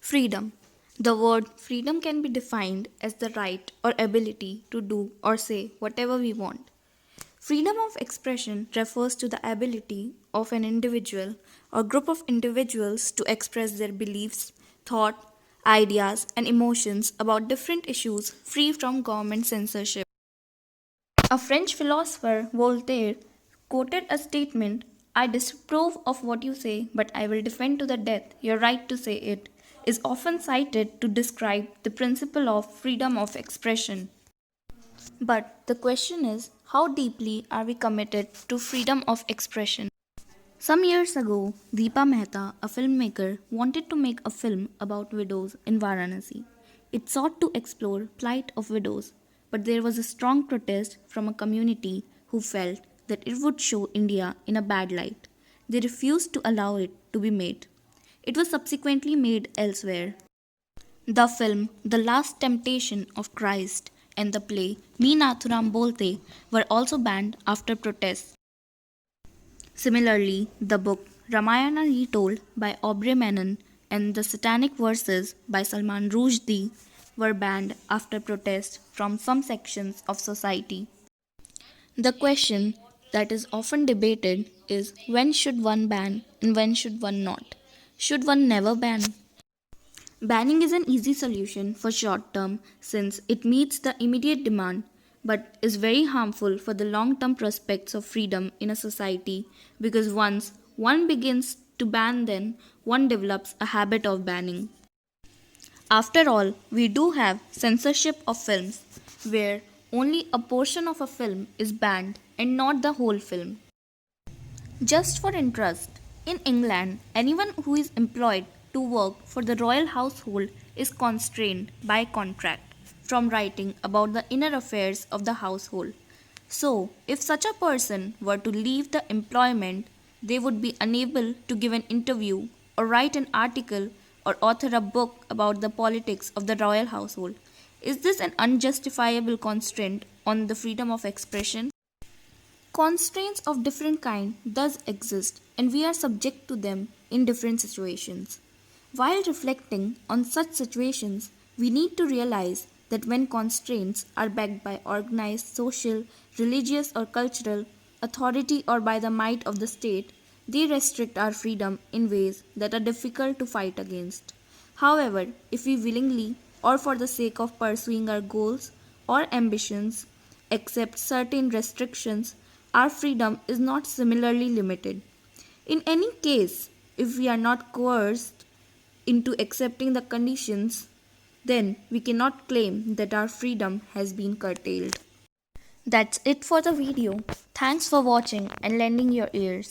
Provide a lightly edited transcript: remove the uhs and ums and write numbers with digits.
Freedom. The word freedom can be defined as the right or ability to do or say whatever we want. Freedom of expression refers to the ability of an individual or group of individuals to express their beliefs, thought, ideas, and emotions about different issues free from government censorship. A French philosopher, Voltaire, quoted a statement: I disapprove of what you say, but I will defend to the death your right to say it, is often cited to describe the principle of freedom of expression. But the question is, how deeply are we committed to freedom of expression? Some years ago, Deepa Mehta, a filmmaker, wanted to make a film about widows in Varanasi. It sought to explore plight of widows, but there was a strong protest from a community who felt that it would show India in a bad light. They refused to allow it to be made. It was subsequently made elsewhere. The film The Last Temptation of Christ and the play Me Nathuram Bolte were also banned after protests. Similarly, the book Ramayana Retold by Aubrey Menon and the Satanic Verses by Salman Rushdie were banned after protest from some sections of society. The question that is often debated is when should one ban and when should one not? Should one never ban? Banning is an easy solution for short term since it meets the immediate demand but is very harmful for the long term prospects of freedom in a society because once one begins to ban, then one develops a habit of banning. After all, we do have censorship of films where only a portion of a film is banned and not the whole film. Just for interest, in England, anyone who is employed to work for the royal household is constrained by contract from writing about the inner affairs of the household. So, if such a person were to leave the employment, they would be unable to give an interview or write an article or author a book about the politics of the royal household. Is this an unjustifiable constraint on the freedom of expression? Constraints of different kind does exist and we are subject to them in different situations. While reflecting on such situations, we need to realize that when constraints are backed by organized social, religious or cultural authority or by the might of the state, they restrict our freedom in ways that are difficult to fight against. However, if we willingly or for the sake of pursuing our goals or ambitions accept certain restrictions, our freedom is not similarly limited. In any case, if we are not coerced into accepting the conditions, then we cannot claim that our freedom has been curtailed. That's it for the video. Thanks for watching and lending your ears.